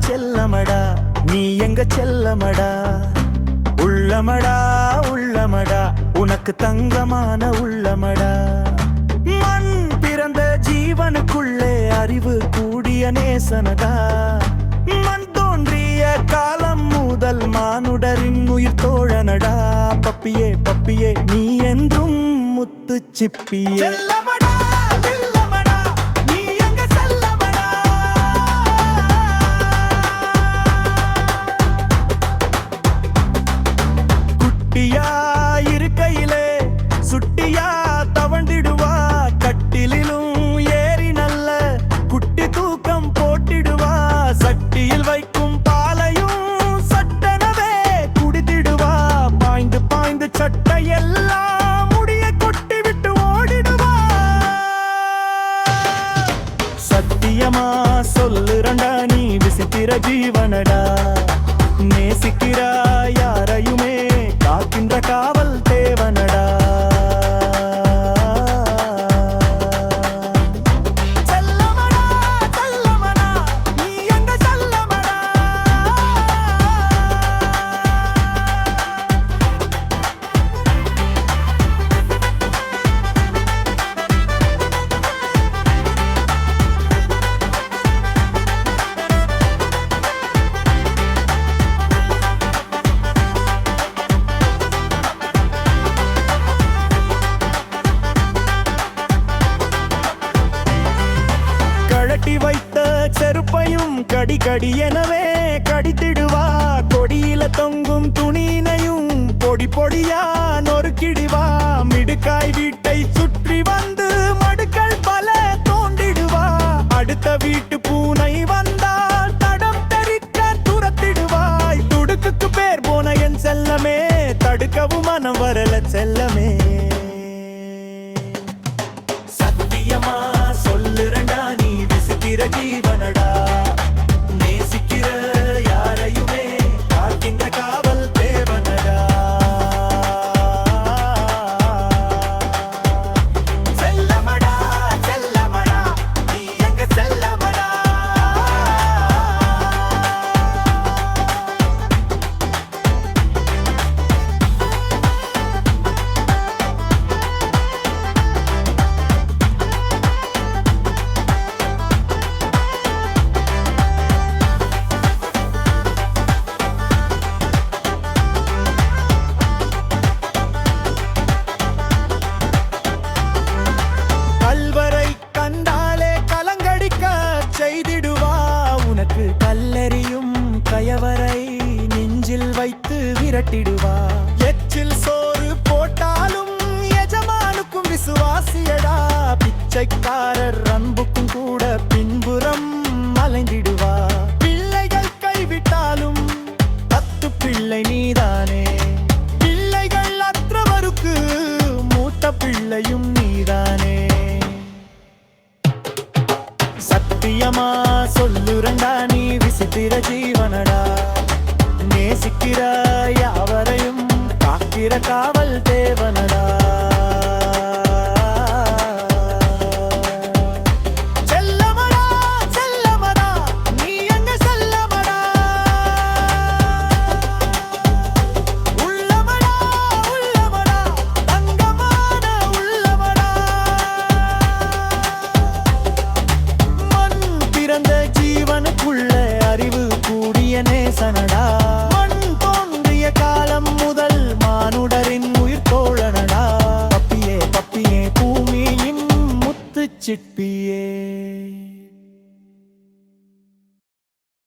செல்லமடா நீ எங்க செல்லமடா உள்ளமடா உள்ளமடா உனக்கு தங்கமான உள்ளமடா மண் பிறந்த ஜீவனுக்குள்ளே அறிவு கூடிய நேசனடா மண் தோன்றிய காலம் முதல் மானுடரின் உயிர் தோழனடா பப்பியே பப்பியே நீ என்றும் முத்து சிப்பியே இருக்கையிலே சுட்டியா தவண்டிடுவா கட்டிலும் ஏறி நல்ல குட்டி தூக்கம் போட்டிடுவா சட்டியில் வைக்கும் பாலையும் சட்டனவே குடித்திடுவா பாய்ந்து பாய்ந்து சட்டையெல்லாம் முடிய கொட்டி விட்டு ஓடிடுவா சத்தியமா சொல்லுறண்டா நீ விசித்திர ஜீவனடா நேசிக்கிறா யாரையுமே காக்கின்ற காவல் தேவனடா செல்லமடா செல்லமடா நீ எங்க செல்லமடா கட்டி வைத்த செருப்பையும் கடி கடி எனவே கடித்திடுவா கொடியில தொங்கும் துணியினையும் பொடி பொடியா நொறுக்கிடுவா மிடுக்காய் வீட்டை சுற்றி வந்து மடுக்கள் பல தோண்டிடுவா அடுத்த வீட்டு பூனை வந்தால் தடம் தெரிக்க துரத்திடுவாய் துடுக்குக்கு பேர் போன என் செல்லமே தடுக்கவும் மனம் வரல செல்லமே சத்தியமா சொல்லுறண்டா நீ விசித்திர ஜீவனடா நேசிக்கிற யாரையுமே காக்கின்ற காவல் தேவனடா செல்லமடா செல்லமடா நீ எங்க செல்லமடா செய்திடுவா உனக்கு கல்லெறியும் கயவரை நெஞ்சில் வைத்து விரட்டிடுவா எச்சில் சோறு போட்டாலும் எஜமானுக்கும் விசுவாசியடா பிச்சைக்காரர் அன்புக்கும் கூட பின்புறம் அலைந்திடுவா பிள்ளைகள் கைவிட்டாலும் 10 பிள்ளை நீதானே பிள்ளைகள் அற்றவருக்கு மூத்த பிள்ளையும் நீதானே சத்தியமா சொல்லுறண்டா நீ விசித்திர ஜீவனடா நேசிக்கிற யாவரையும் காக்கிற காவல் தேவனடா செல்லமடா செல்லமடா நீ எங்க செல்லமடா உள்ளமடா உள்ளமடா தங்கமான உள்ளமடா பிறந்த ஜீவனுக்குள்ள அறிவு கூடிய நேசனடா மண் தோன்றிய காலம் முதல் மானுடரின் உயிர் தோழனடா பப்பியே பப்பியே பூமியின் முத்து சிற்பியே